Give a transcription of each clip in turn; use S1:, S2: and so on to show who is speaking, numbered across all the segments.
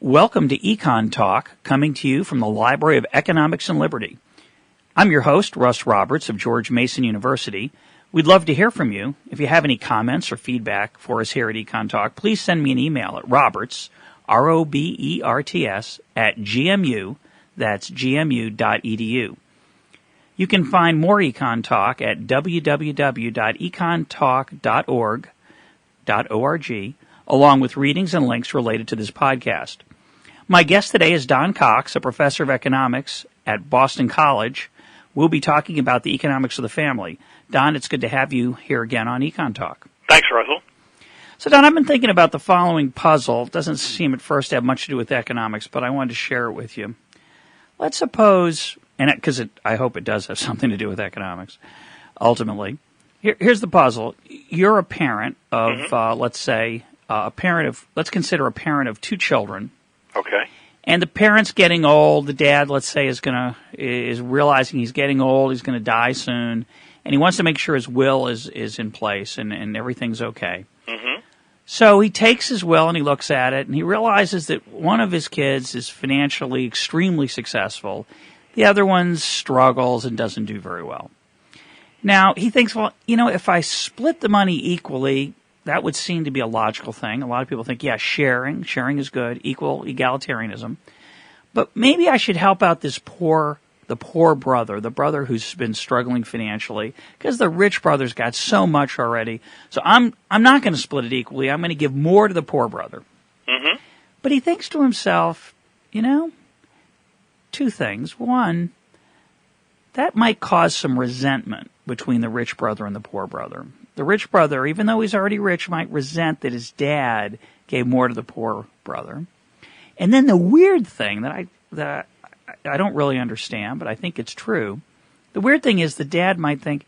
S1: Welcome to Econ Talk, coming to you from the Library of Economics and Liberty. I'm your host, Russ Roberts of George Mason University. We'd love to hear from you. If you have any comments or feedback for us here at Econ Talk, please send me an email at roberts, R-O-B-E-R-T-S, @gmu, that's gmu.edu. You can find more Econ Talk at www.econtalk.org, along with readings and links related to this podcast. My guest today is Don Cox, a professor of economics at Boston College. We'll be talking about the economics of the family. Don, it's good to have you here again on Econ Talk.
S2: Thanks, Russell.
S1: So, Don, I've been thinking about the following puzzle. It doesn't seem at first to have much to do with economics, but I wanted to share it with you. Let's suppose, and because I hope it does have something to do with economics, ultimately. Here's the puzzle. You're a parent of, let's consider a parent of two children.
S2: Okay.
S1: And the parent's getting old. The dad, let's say, is realizing he's getting old. He's going to die soon, and he wants to make sure his will is in place and everything's okay.
S2: Mm-hmm.
S1: So he takes his will and he looks at it, and he realizes that one of his kids is financially extremely successful. The other one struggles and doesn't do very well. Now he thinks, well, if I split the money equally, that would seem to be a logical thing. A lot of people think, yeah, sharing is good, equal egalitarianism. But maybe I should help out the poor brother, the brother who's been struggling financially, because the rich brother's got so much already. So I'm not going to split it equally. I'm going to give more to the poor brother.
S2: Mm-hmm.
S1: But he thinks to himself, two things. One, that might cause some resentment between the rich brother and the poor brother. The rich brother, even though he's already rich, might resent that his dad gave more to the poor brother. And then the weird thing that I don't really understand, but I think it's true. The weird thing is the dad might think,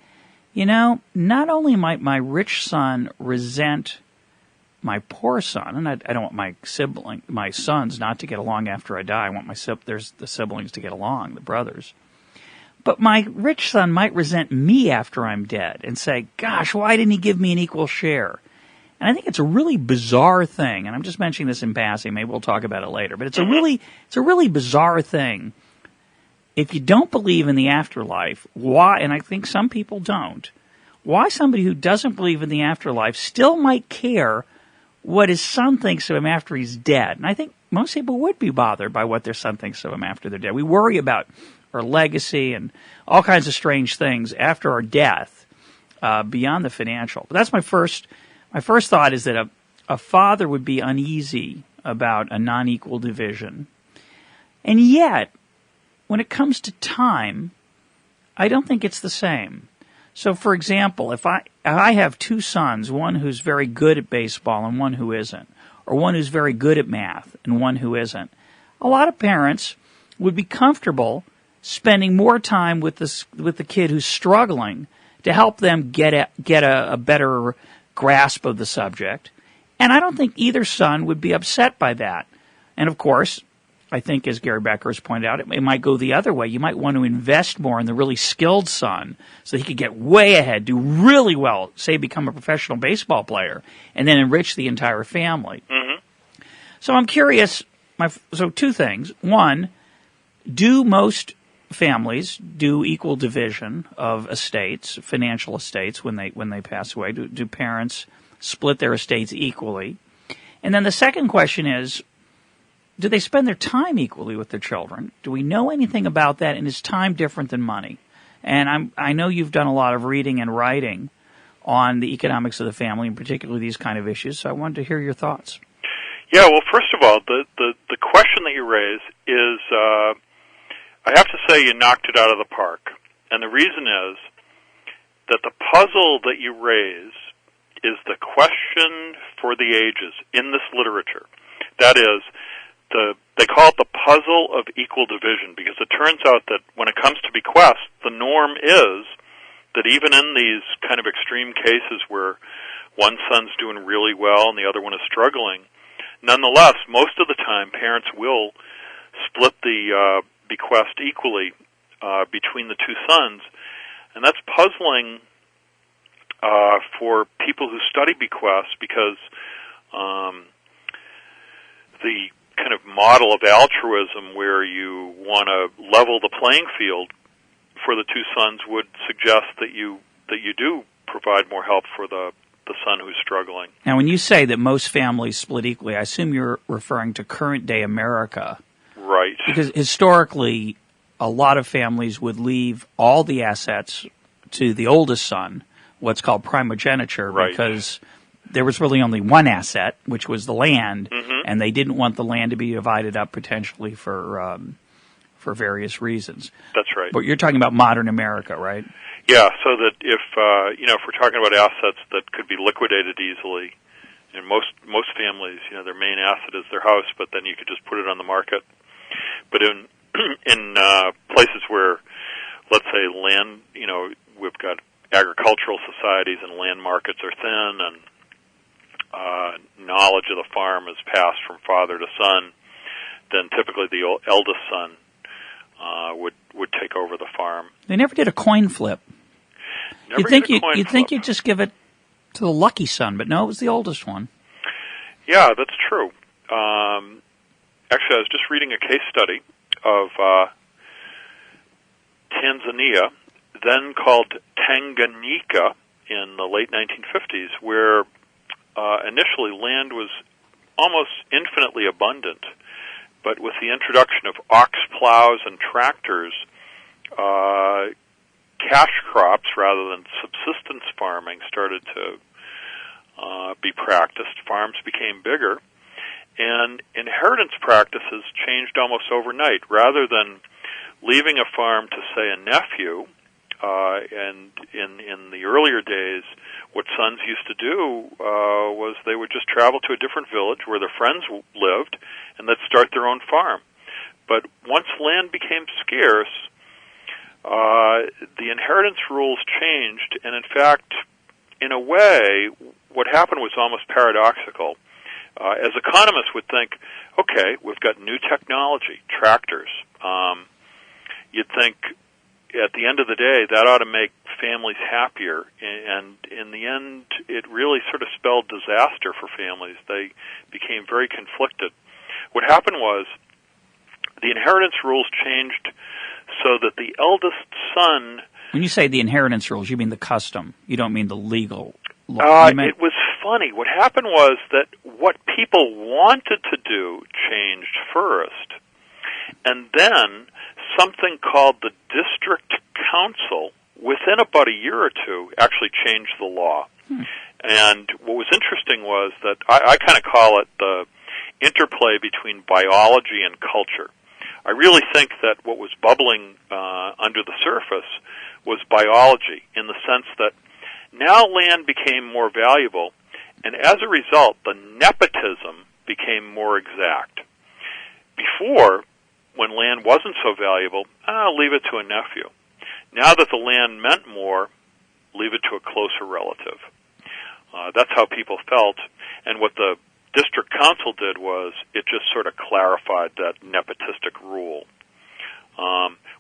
S1: not only might my rich son resent my poor son, and I don't want my sons not to get along after I die. I want the siblings to get along, the brothers. But my rich son might resent me after I'm dead and say, gosh, why didn't he give me an equal share? And I think it's a really bizarre thing, and I'm just mentioning this in passing. Maybe we'll talk about it later. But it's a really bizarre thing. If you don't believe in the afterlife, why, and I think some people don't, why somebody who doesn't believe in the afterlife still might care what his son thinks of him after he's dead? And I think most people would be bothered by what their son thinks of him after they're dead. We worry about our legacy and all kinds of strange things after our death, beyond the financial. But that's my first thought, is that a father would be uneasy about a non-equal division. And yet, when it comes to time, I don't think it's the same. So, for example, if I have two sons, one who's very good at baseball and one who isn't, or one who's very good at math and one who isn't, a lot of parents would be comfortable spending more time with the kid who's struggling to help them get a better grasp of the subject. And I don't think either son would be upset by that. And of course, I think, as Gary Becker has pointed out, it might go the other way. You might want to invest more in the really skilled son so he could get way ahead, do really well, say become a professional baseball player, and then enrich the entire family.
S2: Mm-hmm.
S1: So I'm curious. So two things. One, do most families do equal division of estates, financial estates, when they pass away? Do parents split their estates equally? And then the second question is, do they spend their time equally with their children? Do we know anything about that? And is time different than money? And I know you've done a lot of reading and writing on the economics of the family, and particularly these kind of issues. So I wanted to hear your thoughts.
S2: Yeah, well, first of all, the question that you raise is, I have to say you knocked it out of the park. And the reason is that the puzzle that you raise is the question for the ages in this literature. That is, they call it the puzzle of equal division, because it turns out that when it comes to bequests, the norm is that even in these kind of extreme cases where one son's doing really well and the other one is struggling, nonetheless, most of the time parents will split the bequest equally between the two sons. And that's puzzling for people who study bequests, because the kind of model of altruism where you want to level the playing field for the two sons would suggest that you do provide more help for the son who's struggling.
S1: Now, when you say that most families split equally, I assume you're referring to current-day America.
S2: Right.
S1: Because historically, a lot of families would leave all the assets to the oldest son, what's called primogeniture,
S2: right.
S1: because there was really only one asset, which was the land,
S2: mm-hmm.
S1: and they didn't want the land to be divided up potentially for various reasons.
S2: That's right.
S1: But you're talking about modern America, right?
S2: Yeah, so that if we're talking about assets that could be liquidated easily, in most families, their main asset is their house, but then you could just put it on the market. But in places where, let's say, land, we've got agricultural societies and land markets are thin, and knowledge of the farm is passed from father to son, then typically the eldest son would take over the farm.
S1: They never did a coin flip. You'd think you'd just give it to the lucky son, but no, it was the oldest one.
S2: Yeah, that's true. Actually, I was just reading a case study of Tanzania, then called Tanganyika, in the late 1950s, where initially land was almost infinitely abundant, but with the introduction of ox plows and tractors, cash crops rather than subsistence farming started to be practiced. Farms became bigger, and inheritance practices changed almost overnight. Rather than leaving a farm to, say, a nephew, and in the earlier days, what sons used to do was they would just travel to a different village where their friends lived, and they'd start their own farm. But once land became scarce, the inheritance rules changed, and in fact, in a way, what happened was almost paradoxical. As economists would think, okay, we've got new technology, tractors. You'd think at the end of the day, that ought to make families happier, and in the end, it really sort of spelled disaster for families. They became very conflicted. What happened was the inheritance rules changed so that the eldest son...
S1: When you say the inheritance rules, you mean the custom. You don't mean the legal law.
S2: It was funny. What happened was that what people wanted to do changed first, and then something called the district council, within about a year or two, actually changed the law. And what was interesting was that I kind of call it the interplay between biology and culture. I really think that what was bubbling under the surface was biology, in the sense that now land became more valuable, and as a result, the nepotism became more exact. Before, when land wasn't so valuable, leave it to a nephew. Now that the land meant more, leave it to a closer relative. That's how people felt, and what the district council did was it just sort of clarified that nepotistic rule.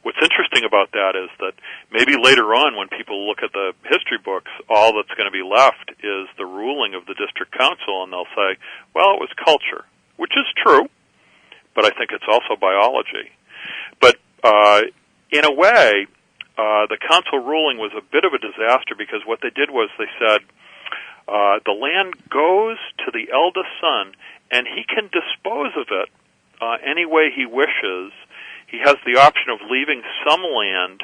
S2: What's interesting about that is that maybe later on, when people look at the history books, all that's going to be left is the ruling of the district council, and they'll say, well, it was culture, which is true, but I think it's also biology. But in a way, the council ruling was a bit of a disaster, because what they did was they said, the land goes to the eldest son, and he can dispose of it any way he wishes. He has the option of leaving some land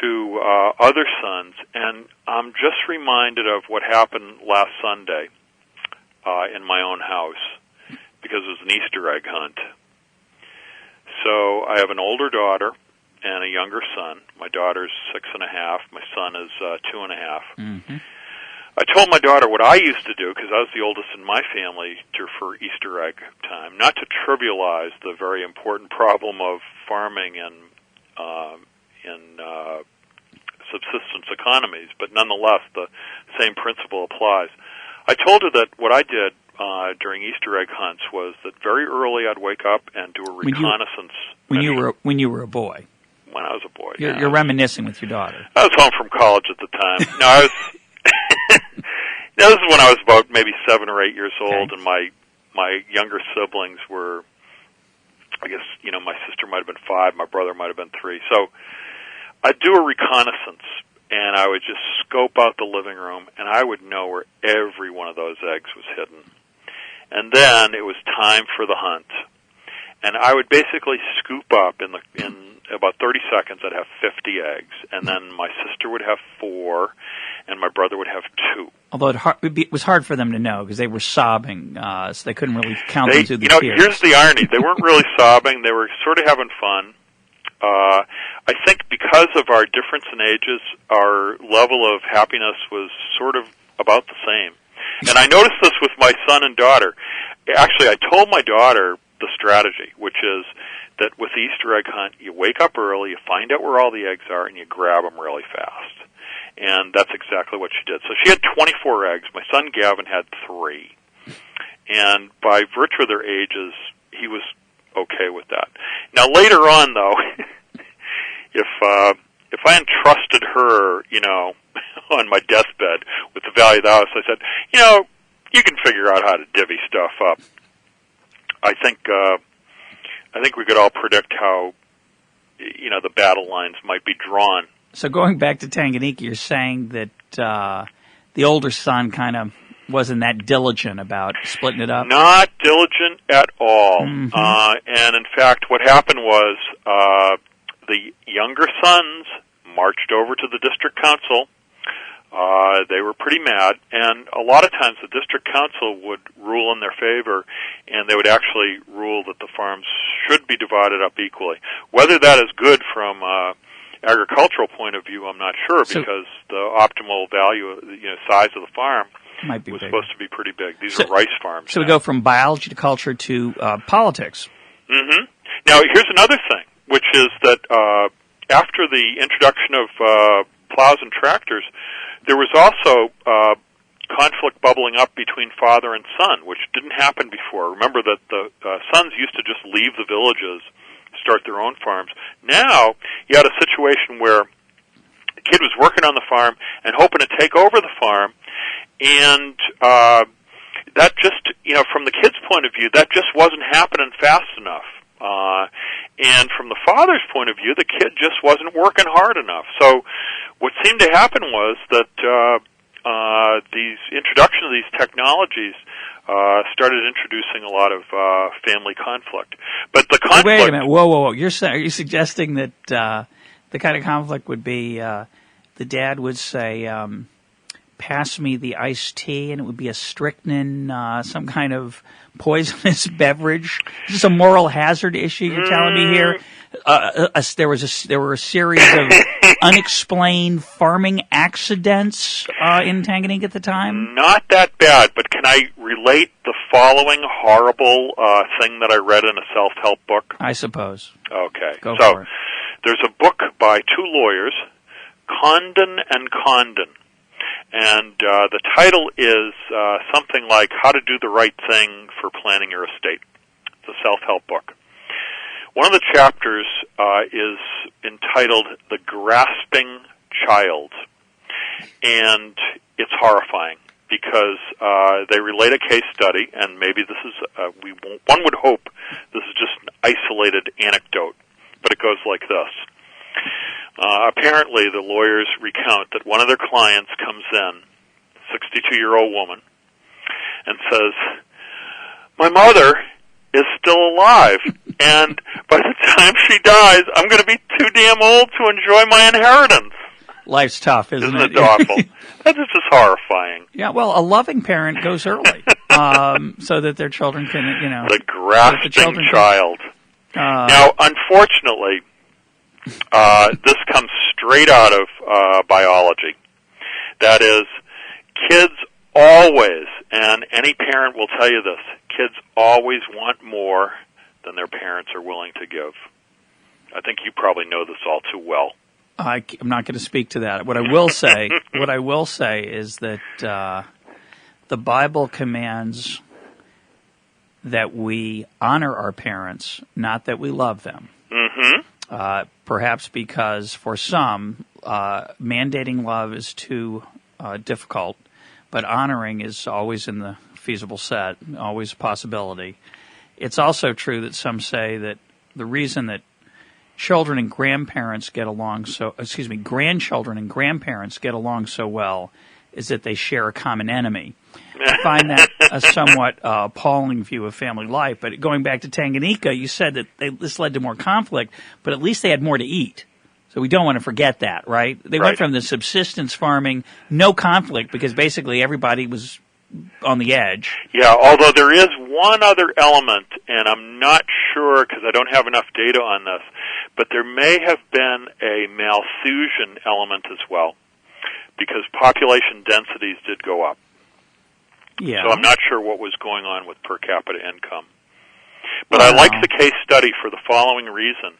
S2: to other sons. And I'm just reminded of what happened last Sunday in my own house, because it was an Easter egg hunt. So I have an older daughter and a younger son. My daughter's 6.5. My son is 2.5.
S1: Mm-hmm.
S2: I told my daughter what I used to do, because I was the oldest in my family, for Easter egg time, not to trivialize the very important problem of farming and in subsistence economies, but nonetheless, the same principle applies. I told her that what I did during Easter egg hunts was that very early I'd wake up and do a reconnaissance.
S1: When you were a boy.
S2: When I was a boy.
S1: You're reminiscing with your daughter.
S2: I was home from college at the time. No, I was. This is when I was about maybe 7 or 8 years old,
S1: okay.
S2: and my younger siblings were I guess, my sister might have been 5, my brother might have been 3. So I'd do a reconnaissance, and I would just scope out the living room, and I would know where every one of those eggs was hidden. And then it was time for the hunt. And I would basically scoop up in about 30 seconds. I'd have 50 eggs, and then my sister would have 4, and my brother would have 2.
S1: Although it was hard for them to know because they were sobbing, so they couldn't really count them through the tears.
S2: Here's the irony: they weren't really sobbing; they were sort of having fun. I think because of our difference in ages, our level of happiness was sort of about the same. And I noticed this with my son and daughter. Actually, I told my daughter the strategy, which is that with the Easter egg hunt, you wake up early, you find out where all the eggs are, and you grab them really fast. And that's exactly what she did. So she had 24 eggs. My son Gavin had 3. And by virtue of their ages, he was okay with that. Now later on, though, if I entrusted her, on my deathbed with the value of the house, I said, you can figure out how to divvy stuff up. I think we could all predict how, the battle lines might be drawn.
S1: So going back to Tanganyika, you're saying that the older son kind of wasn't that diligent about splitting it up?
S2: Not diligent at all.
S1: Mm-hmm.
S2: And in fact, what happened was the younger sons marched over to the district council. They were pretty mad, and a lot of times the district council would rule in their favor, and they would actually rule that the farms should be divided up equally. Whether that is good from agricultural point of view, I'm not sure, because the optimal value, size of the farm
S1: might be
S2: was
S1: bigger.
S2: Supposed to be pretty big. These are rice farms.
S1: So we go from biology to culture to politics.
S2: Mm-hmm. Now, here's another thing, which is that after the introduction of plows and tractors, there was also conflict bubbling up between father and son, which didn't happen before. Remember that the sons used to just leave the villages, start their own farms. Now, you had a situation where the kid was working on the farm and hoping to take over the farm, and that just, from the kid's point of view, that just wasn't happening fast enough. And from the father's point of view, the kid just wasn't working hard enough. So what seemed to happen was that these introduction of these technologies started introducing a lot of family conflict. But the conflict...
S1: Wait a minute. Whoa. Are you suggesting that the kind of conflict would be the dad would say, pass me the iced tea, and it would be a strychnine, some kind of poisonous beverage? Is this a moral hazard issue you're telling me here? There were a series of unexplained farming accidents in Tanganyika at the time?
S2: Not that bad, but can I relate the following horrible thing that I read in a self-help book?
S1: I suppose.
S2: Okay.
S1: Go for it.
S2: There's a book by 2 lawyers, Condon and Condon. And the title is something like How to Do the Right Thing for Planning Your Estate. It's a self-help book. One of the chapters is entitled The Grasping Child. And it's horrifying because they relate a case study, and maybe this is, one would hope this is just an isolated anecdote, but it goes like this. Apparently, the lawyers recount that one of their clients comes in, 62-year-old woman, and says, "My mother is still alive, and by the time she dies, I'm going to be too damn old to enjoy my inheritance."
S1: Life's tough, isn't it?
S2: Isn't it awful? That is just horrifying.
S1: Yeah, well, a loving parent goes early so that their children can,
S2: The grasping child. Now, unfortunately, this comes straight out of biology. That is, kids always, and any parent will tell you this, kids always want more than their parents are willing to give. I think you probably know this all too well.
S1: I'm not going to speak to that. What I will say is that the Bible commands that we honor our parents, not that we love them.
S2: Mm-hmm.
S1: Perhaps because for some, mandating love is too difficult, but honoring is always in the feasible set, always a possibility. It's also true that some say that the reason that grandchildren and grandparents get along so well is that they share a common enemy. I find that a somewhat appalling view of family life. But going back to Tanganyika, you said that this led to more conflict, but at least they had more to eat. So we don't want to forget that, right? They went from the subsistence farming, no conflict, because basically everybody was on the edge.
S2: Yeah, although there is one other element, and I'm not sure because I don't have enough data on this, but there may have been a Malthusian element as well, because population densities did go up.
S1: Yeah.
S2: So I'm not sure what was going on with per capita income. But I like the case study for the following reason.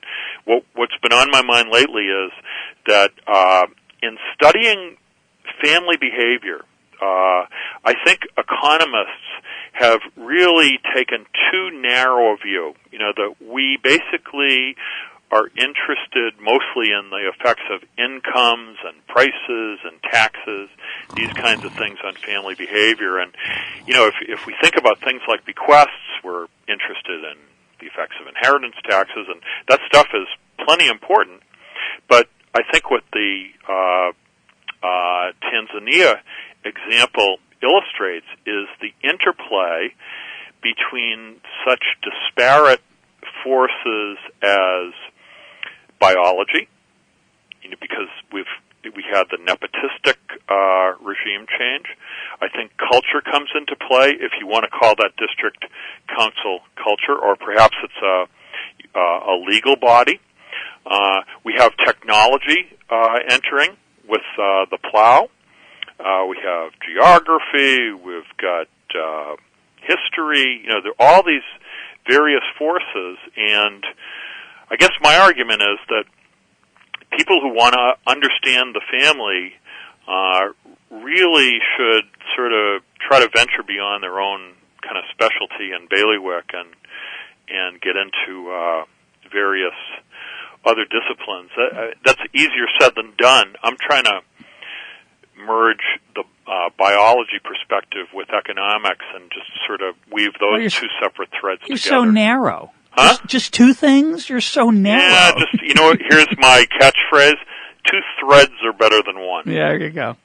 S2: What's been on my mind lately is that in studying family behavior, I think economists have really taken too narrow a view. You know, that we basically are interested mostly in the effects of incomes and prices and taxes, these kinds of things on family behavior. And, you know, if we think about things like bequests, we're interested in the effects of inheritance taxes, and that stuff is plenty important. But I think what the Tanzania example illustrates is the interplay between such disparate forces as biology, you know, because we had the nepotistic regime change. I think culture comes into play, if you want to call that district council culture, or perhaps it's a legal body. We have technology entering with the plow. We have geography. We've got history. You know, there are all these various forces, and I guess my argument is that people who want to understand the family really should sort of try to venture beyond their own kind of specialty and bailiwick and get into various other disciplines. That's easier said than done. I'm trying to merge the biology perspective with economics and just sort of weave those two separate threads together.
S1: You're so narrow.
S2: Huh?
S1: Just two things? You're so narrow.
S2: Yeah, just, you know, here's my catchphrase. Two threads are better than one.
S1: Yeah, there you go.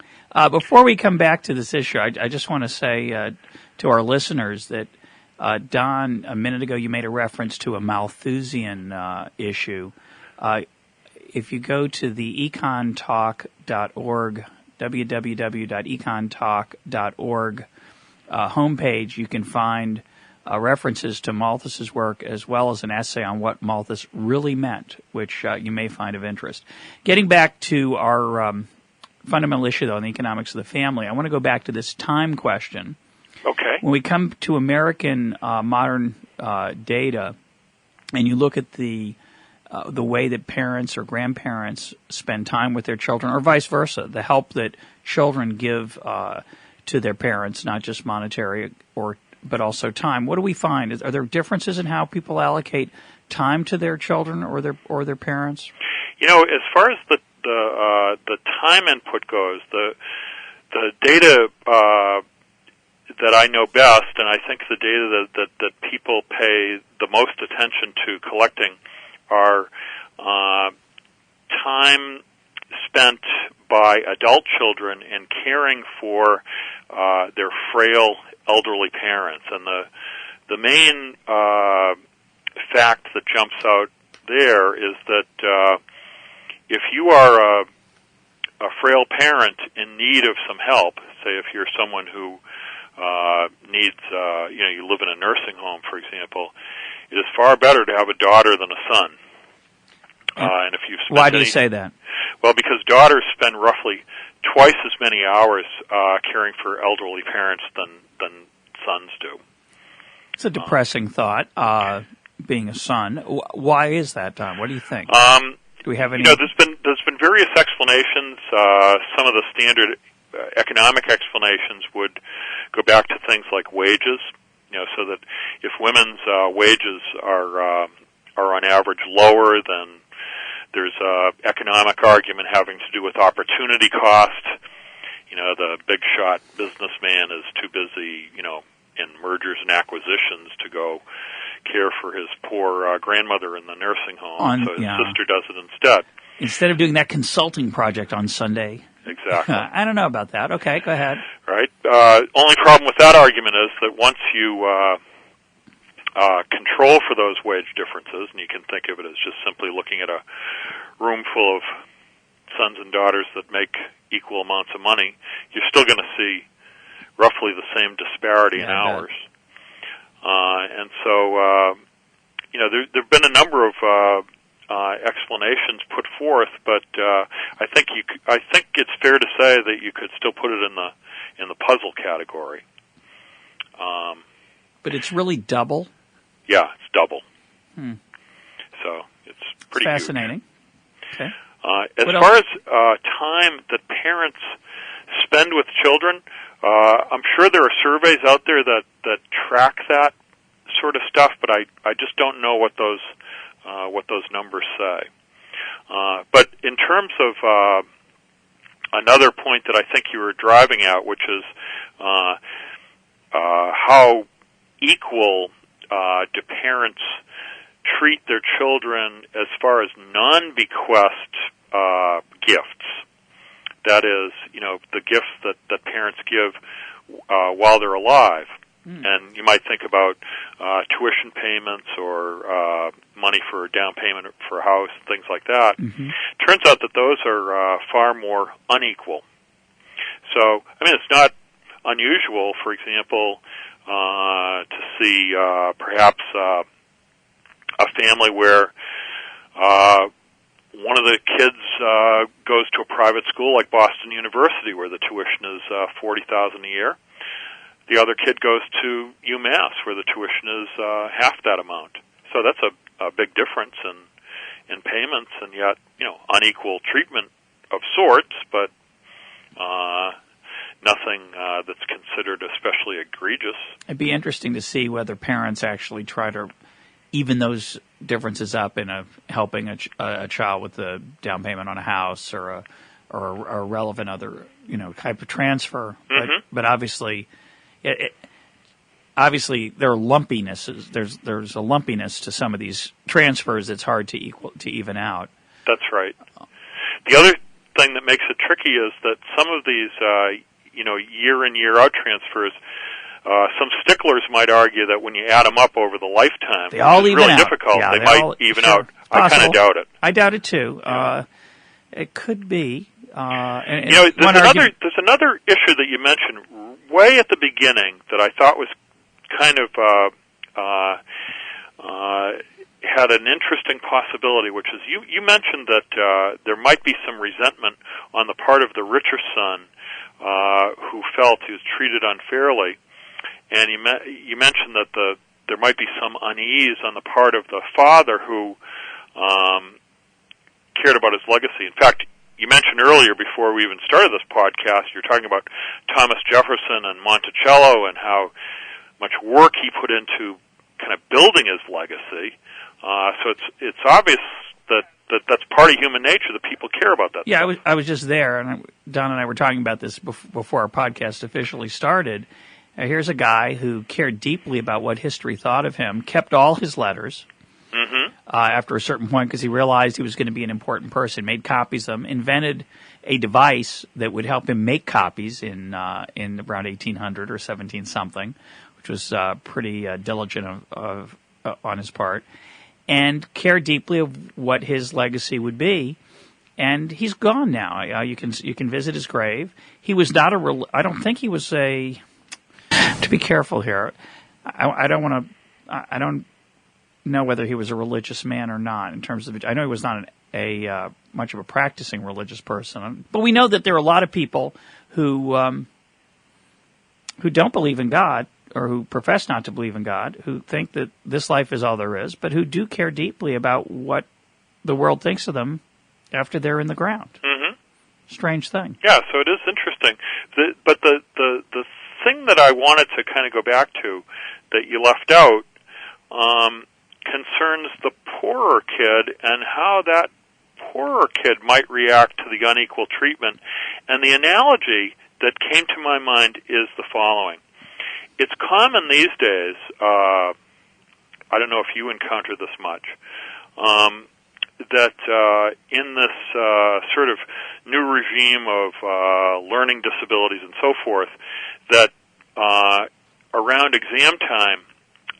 S1: Before we come back to this issue, I just want to say to our listeners that, Don, a minute ago you made a reference to a Malthusian issue. If you go to the econtalk.org, www.econtalk.org homepage, you can find references to Malthus's work as well as an essay on what Malthus really meant, which you may find of interest. Getting back to our fundamental issue, though, in the economics of the family, I want to go back to this time question.
S2: Okay.
S1: When we come to American modern data, and you look at the way that parents or grandparents spend time with their children, or vice versa, the help that children give to their parents, not just monetary but also time. What do we find? Are there differences in how people allocate time to their children or their parents? You know,
S2: as far as the time input goes, the data that I know best, and I think the data that people pay the most attention to collecting, are time spent by adult children in caring for their frail elderly parents. And the main fact that jumps out there is that if you are a frail parent in need of some help, say if you're someone who needs, you live in a nursing home, for example, it is far better to have a daughter than a son. And if you've spent
S1: Why do you say that?
S2: Well, because daughters spend roughly twice as many hours caring for elderly parents than sons do.
S1: It's a depressing thought, being a son. Why is that, Don? What do you think? Do we have any?
S2: There's been various explanations. Some of the standard economic explanations would go back to things like wages. So that if women's wages are on average lower, then there's an economic argument having to do with opportunity cost. The big shot businessman is too busy, in mergers and acquisitions to go care for his poor grandmother in the nursing home, so his
S1: yeah.
S2: sister does it instead.
S1: Instead of doing that consulting project on Sunday.
S2: Exactly.
S1: I don't know about that. Okay, go ahead.
S2: Right. Only problem with that argument is that once you control for those wage differences, and you can think of it as just simply looking at a room full of sons and daughters that make equal amounts of money, you're still going to see roughly the same disparity in hours. And so, there have been a number of explanations put forth, but I think it's fair to say that you could still put it in the puzzle category.
S1: But it's really double?
S2: Yeah, it's double. So it's pretty
S1: fascinating.
S2: Huge.
S1: Okay.
S2: As far as time that parents spend with children, I'm sure there are surveys out there that track that sort of stuff, but I just don't know what those numbers say. But in terms of another point that I think you were driving at, which is how equal do parents treat their children as far as non-bequest gifts. That is, the gifts that parents give while they're alive. And you might think about tuition payments or money for a down payment for a house, things like that. Turns out that those are far more unequal. So, it's not unusual, for example, to see perhaps a family where one of the kids goes to a private school like Boston University, where the tuition is $40,000 a year. The other kid goes to UMass, where the tuition is half that amount. So that's a big difference in payments, and yet unequal treatment of sorts, but nothing that's considered especially egregious. It'd
S1: be interesting to see whether parents actually try to even those differences up in helping a child with a down payment on a house or a relevant other type of transfer. But obviously, obviously there are lumpinesses. There's a lumpiness to some of these transfers that's hard to even out.
S2: That's right. The other thing that makes it tricky is that some of these year in year out transfers. Some sticklers might argue that when you add them up over the lifetime,
S1: they all even
S2: really
S1: out.
S2: difficult.
S1: Yeah,
S2: they might even out. I kind of doubt it.
S1: I doubt it too. It could be. And
S2: there's another issue that you mentioned way at the beginning that I thought was kind of had an interesting possibility, which is you mentioned that there might be some resentment on the part of the richer son who felt he was treated unfairly. And you mentioned that there might be some unease on the part of the father who cared about his legacy. In fact, you mentioned earlier, before we even started this podcast, you're talking about Thomas Jefferson and Monticello and how much work he put into kind of building his legacy. So it's obvious that's part of human nature, that people care about that.
S1: Yeah, I was just there, and Don and I were talking about this before our podcast officially started. Here's a guy who cared deeply about what history thought of him, kept all his letters after a certain point because he realized he was going to be an important person, made copies of them, invented a device that would help him make copies in around 1800 or 17-something, which was pretty diligent on his part, and cared deeply of what his legacy would be. And he's gone now. You can visit his grave. He was not I don't think he was a... To be careful here, I don't know whether he was a religious man or not. In terms of, I know he was not much of a practicing religious person, but we know that there are a lot of people who don't believe in God, or who profess not to believe in God, who think that this life is all there is, but who do care deeply about what the world thinks of them after they're in the ground. Strange thing.
S2: Yeah, so it is interesting. But the thing that I wanted to kind of go back to that you left out concerns the poorer kid and how that poorer kid might react to the unequal treatment. And the analogy that came to my mind is the following. It's common these days, I don't know if you encounter this much, that in this sort of new regime of learning disabilities and so forth, that around exam time,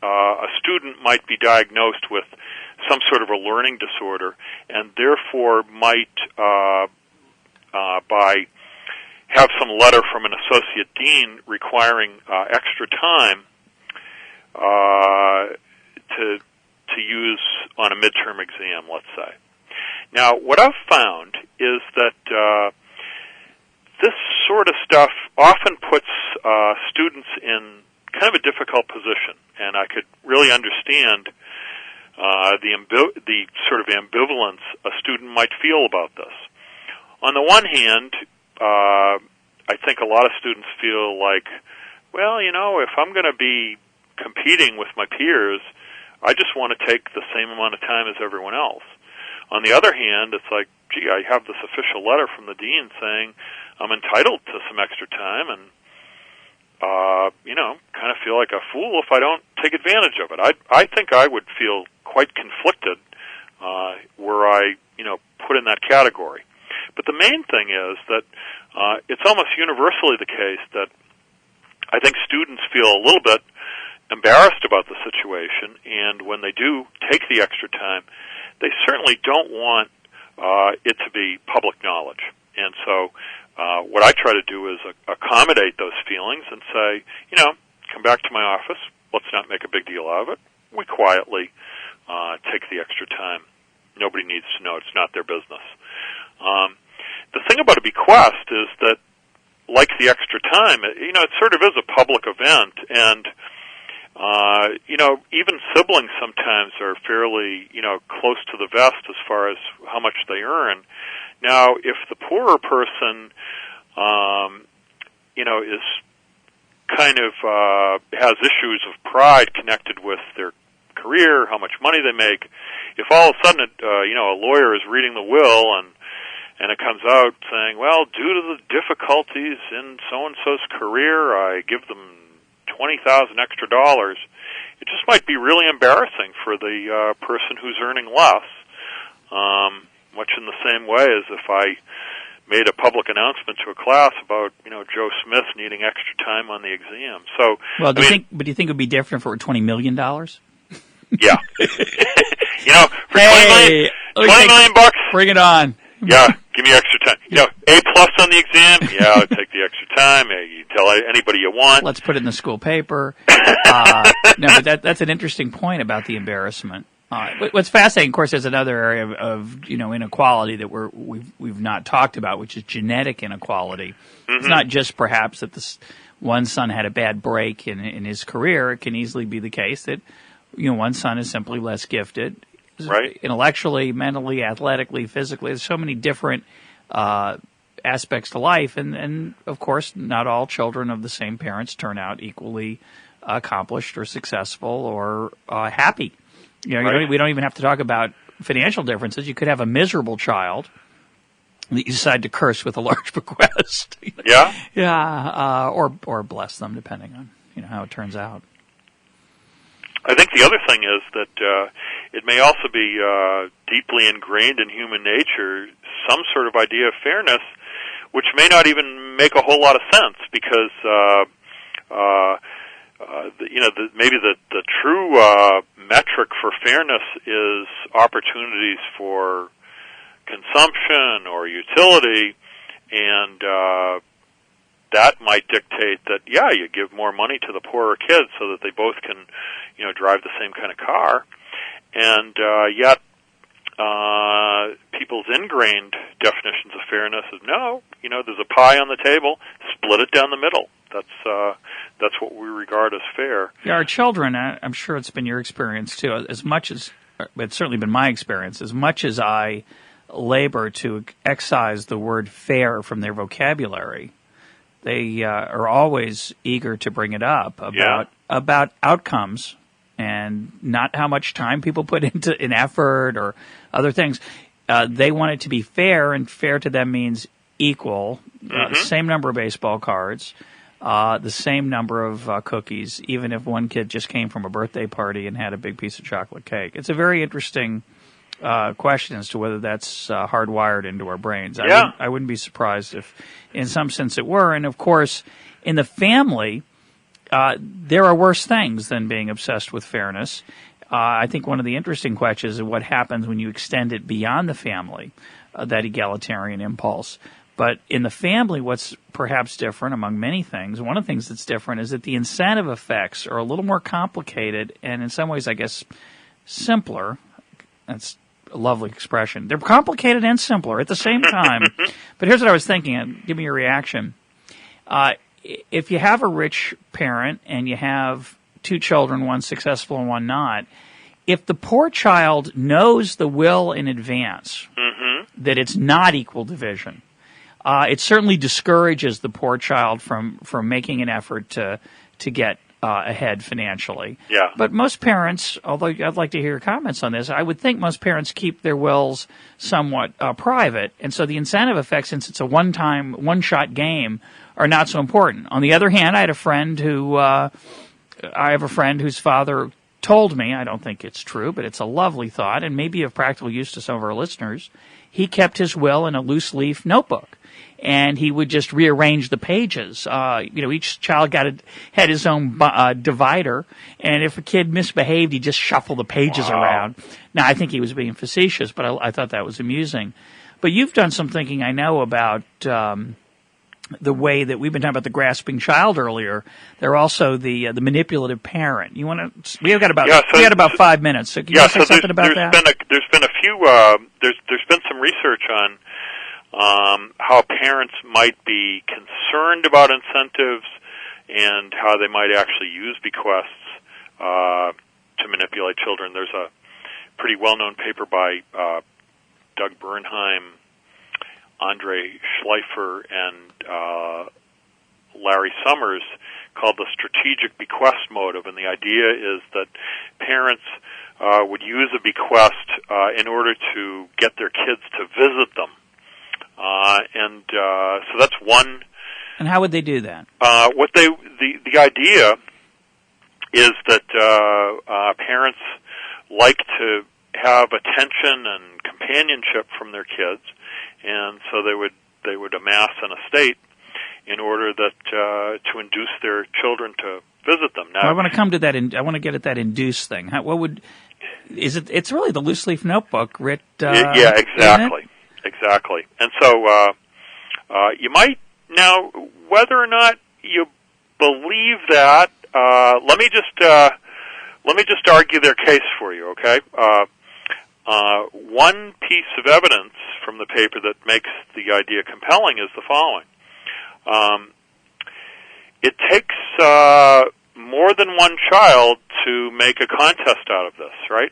S2: a student might be diagnosed with some sort of a learning disorder, and therefore might, have some letter from an associate dean requiring extra time to use on a midterm exam, let's say. Now, what I've found is that this sort of stuff often puts students in kind of a difficult position, and I could really understand the sort of ambivalence a student might feel about this. On the one hand, I think a lot of students feel like, well, if I'm going to be competing with my peers, I just want to take the same amount of time as everyone else. On the other hand, it's like, gee, I have this official letter from the dean saying I'm entitled to some extra time, and kind of feel like a fool if I don't take advantage of it. I think I would feel quite conflicted were I, put in that category. But the main thing is that it's almost universally the case that I think students feel a little bit embarrassed about the situation, and when they do take the extra time, they certainly don't want it to be public knowledge. And so what I try to do is accommodate those feelings and say, come back to my office, let's not make a big deal out of it. We quietly take the extra time. Nobody needs to know. It's not their business. The thing about a bequest is that, like the extra time, it sort of is a public event, and even siblings sometimes are fairly, close to the vest as far as how much they earn. Now, if the poorer person, is kind of has issues of pride connected with their career, how much money they make, if all of a sudden, a lawyer is reading the will and it comes out saying, well, due to the difficulties in so-and-so's career, I give them $20,000 extra dollars, it just might be really embarrassing for the person who's earning less, much in the same way as if I made a public announcement to a class about, Joe Smith needing extra time on the exam. So,
S1: well, do you think it would be different if it were $20 million?
S2: Yeah. For $20 million bucks,
S1: bring it on.
S2: Yeah, give me extra time. A plus on the exam. Yeah, I'll take the extra time. You tell anybody you want.
S1: Let's put it in the school paper. No, but that's an interesting point about the embarrassment. What's fascinating, of course, there's another area of inequality that we've not talked about, which is genetic inequality. Mm-hmm. It's not just perhaps that this one son had a bad break in his career. It can easily be the case that one son is simply less gifted.
S2: Right.
S1: Intellectually, mentally, athletically, physically. There's so many different aspects to life, and of course, not all children of the same parents turn out equally accomplished or successful or happy.
S2: Right.
S1: We don't even have to talk about financial differences. You could have a miserable child that you decide to curse with a large bequest.
S2: Yeah.
S1: Yeah. Or bless them, depending on how it turns out.
S2: I think the other thing is that it may also be deeply ingrained in human nature, some sort of idea of fairness, which may not even make a whole lot of sense, because maybe the true metric for fairness is opportunities for consumption or utility, and that might dictate that, you give more money to the poorer kids so that they both can, drive the same kind of car. And yet people's ingrained definitions of fairness is, no, there's a pie on the table, split it down the middle. That's what we regard as fair.
S1: Yeah, our children, I'm sure it's been your experience too, as much as, it's certainly been my experience, as much as I labor to excise the word fair from their vocabulary, they are always eager to bring it up about outcomes and not how much time people put into an effort or other things. They want it to be fair, and fair to them means equal, same number of baseball cards, the same number of cookies, even if one kid just came from a birthday party and had a big piece of chocolate cake. It's a very interesting question as to whether that's hardwired into our brains.
S2: Yeah.
S1: I wouldn't be surprised if, in some sense, it were. And of course, in the family, there are worse things than being obsessed with fairness. I think one of the interesting questions is what happens when you extend it beyond the family, that egalitarian impulse. But in the family, what's perhaps different among many things, one of the things that's different is that the incentive effects are a little more complicated and in some ways, I guess, simpler. That's a lovely expression. They're complicated and simpler at the same time. But here's what I was thinking. Give me your reaction. If you have a rich parent and you have two children, one successful and one not, if the poor child knows the will in advance that it's not equal division, it certainly discourages the poor child from making an effort to get ahead financially.
S2: Yeah.
S1: But most parents, although I'd like to hear your comments on this, I would think most parents keep their wills somewhat private, and so the incentive effects, since it's a one-shot game, are not so important. On the other hand, I have a friend whose father told me, I don't think it's true, but it's a lovely thought, and maybe of practical use to some of our listeners. He kept his will in a loose leaf notebook, and he would just rearrange the pages. Each child had his own divider, and if a kid misbehaved, he'd just shuffle the pages around. Now, I think he was being facetious, but I thought that was amusing. But you've done some thinking, I know, about the way that we've been talking about the grasping child earlier. They're also the manipulative parent. You want to? We got about 5 minutes. So can you say something about that?
S2: There's been a few. There's been some research on how parents might be concerned about incentives and how they might actually use bequests to manipulate children. There's a pretty well-known paper by Doug Bernheim, Andre Schleifer, and Larry Summers called the strategic bequest motive, and the idea is that parents would use a bequest in order to get their kids to visit them. So that's one.
S1: And how would they do that?
S2: The idea is that parents like to have attention and companionship from their kids, and so they would amass an estate in order that to induce their children to visit them. Now,
S1: I want to come to that. I want to get at that induce thing. It's really the loose leaf notebook, Rit?
S2: Yeah, exactly. Exactly. And so you might, now, whether or not you believe that, let me just argue their case for you, okay? One piece of evidence from the paper that makes the idea compelling is the following. It takes more than one child to make a contest out of this, right?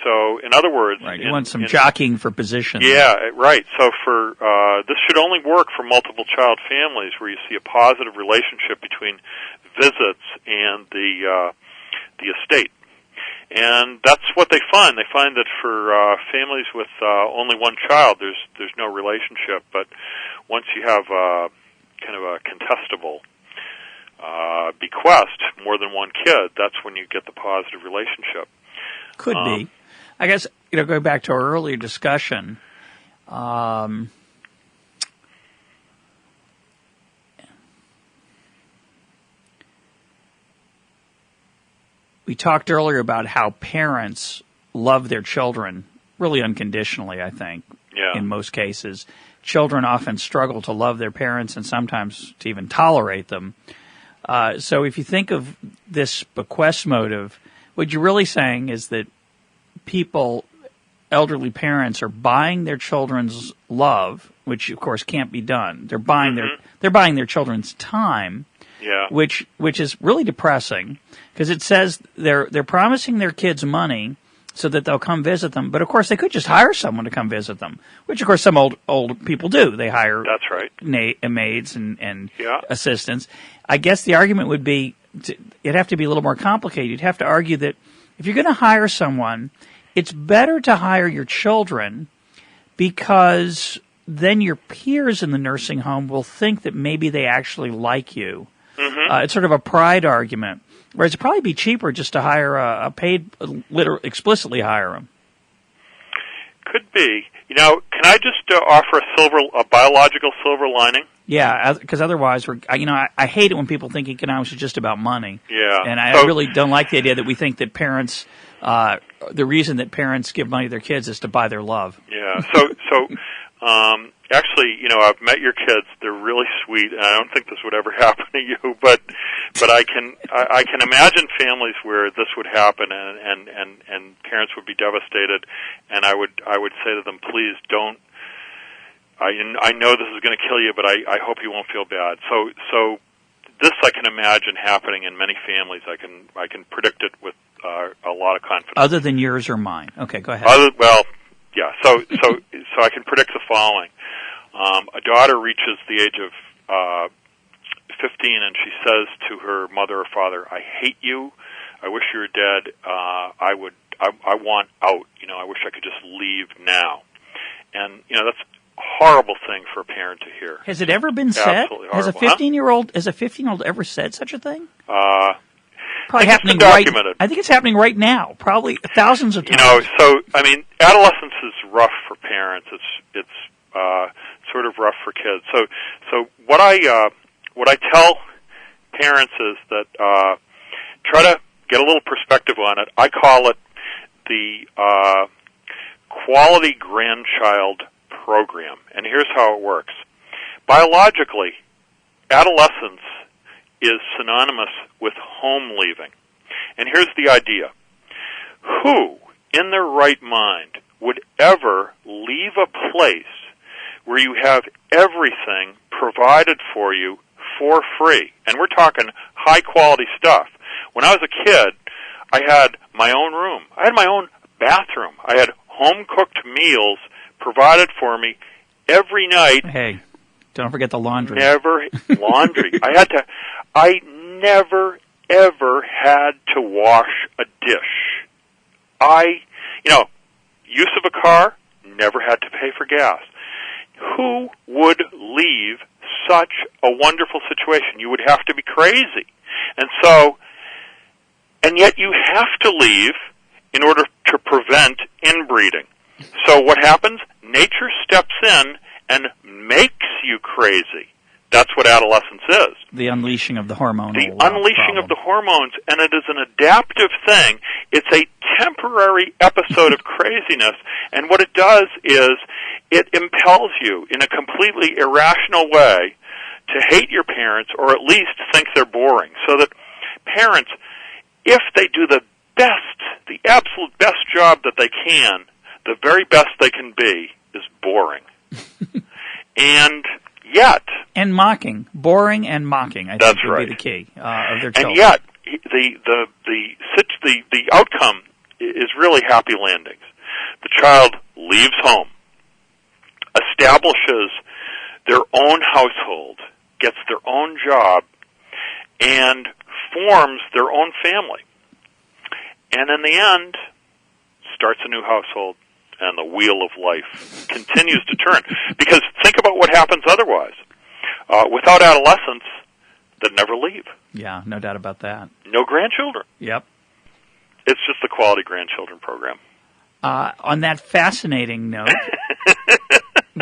S2: So, in other words,
S1: right, you want some jockeying for position.
S2: Yeah, right. So, this should only work for multiple child families where you see a positive relationship between visits and the estate, and that's what they find. They find that for families with only one child, there's no relationship. But once you have kind of a contestable bequest, more than one kid, that's when you get the positive relationship.
S1: Could be. I guess, going back to our earlier discussion, we talked earlier about how parents love their children really unconditionally, I think, in most cases. Children often struggle to love their parents and sometimes to even tolerate them. So if you think of this bequest motive, what you're really saying is that elderly parents are buying their children's love, which of course can't be done. They're buying their children's time, which is really depressing because it says they're promising their kids money so that they'll come visit them. But of course they could just hire someone to come visit them, which of course some old people do. They hire maids and assistants. I guess the argument would be it'd have to be a little more complicated. You'd have to argue that if you're going to hire someone, it's better to hire your children because then your peers in the nursing home will think that maybe they actually like you. It's sort of a pride argument. Whereas it'd probably be cheaper just to hire a paid, explicitly hire them.
S2: Could be. Can I just offer a biological silver lining?
S1: Yeah, because otherwise, I hate it when people think economics is just about money.
S2: Yeah.
S1: And I really don't like the idea that we think that parents, the reason that parents give money to their kids is to buy their love.
S2: Yeah. Actually, I've met your kids. They're really sweet, and I don't think this would ever happen to you. But I can imagine families where this would happen, and parents would be devastated. And I would say to them, please don't. I know this is going to kill you, but I hope you won't feel bad. So this I can imagine happening in many families. I can predict it with a lot of confidence.
S1: Other than yours or mine. Okay, go ahead.
S2: Yeah. So I can predict the following. A daughter reaches the age of 15, and she says to her mother or father, "I hate you. I wish you were dead. I want out. I wish I could just leave now." And that's a horrible thing for a parent to hear.
S1: Has it ever been said?
S2: Absolutely
S1: Has
S2: horrible.
S1: Has a 15-year-old ever said such a thing?
S2: Probably happening documented.
S1: I think it's happening right now, probably thousands of times.
S2: Adolescence is rough for parents. It's sort of rough for kids. So what I tell parents is that try to get a little perspective on it. I call it the quality grandchild program, and here's how it works. Biologically, adolescence is synonymous with home leaving. And here's the idea. Who, in their right mind, would ever leave a place where you have everything provided for you for free? And we're talking high-quality stuff. When I was a kid, I had my own room. I had my own bathroom. I had home-cooked meals provided for me every night.
S1: Hey, don't forget the laundry.
S2: Laundry. I never, ever had to wash a dish. Use of a car, never had to pay for gas. Who would leave such a wonderful situation? You would have to be crazy. And yet you have to leave in order to prevent inbreeding. So what happens? Nature steps in and makes you crazy. That's what adolescence is.
S1: The unleashing of the hormonal
S2: unleashing of the hormones, and it is an adaptive thing. It's a temporary episode of craziness, and what it does is it impels you in a completely irrational way to hate your parents, or at least think they're boring. So that parents, if they do the absolute best job that they can, the very best they can be is boring. And
S1: mocking, boring and mocking. I think would be the key of their children.
S2: And yet, the outcome is really happy landings. The child leaves home, establishes their own household, gets their own job, and forms their own family. And in the end, starts a new household, and the wheel of life continues to turn. Because think about what happens otherwise. Without adolescence, they'd never leave.
S1: Yeah, no doubt about that.
S2: No grandchildren.
S1: Yep.
S2: It's just the quality grandchildren program.
S1: On that fascinating note,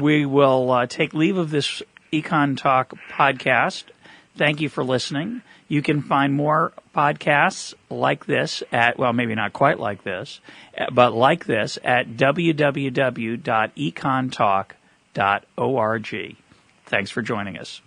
S1: we will take leave of this Econ Talk podcast. Thank you for listening. You can find more podcasts like this at, well, maybe not quite like this, but like this at www.econtalk.org. Thanks for joining us.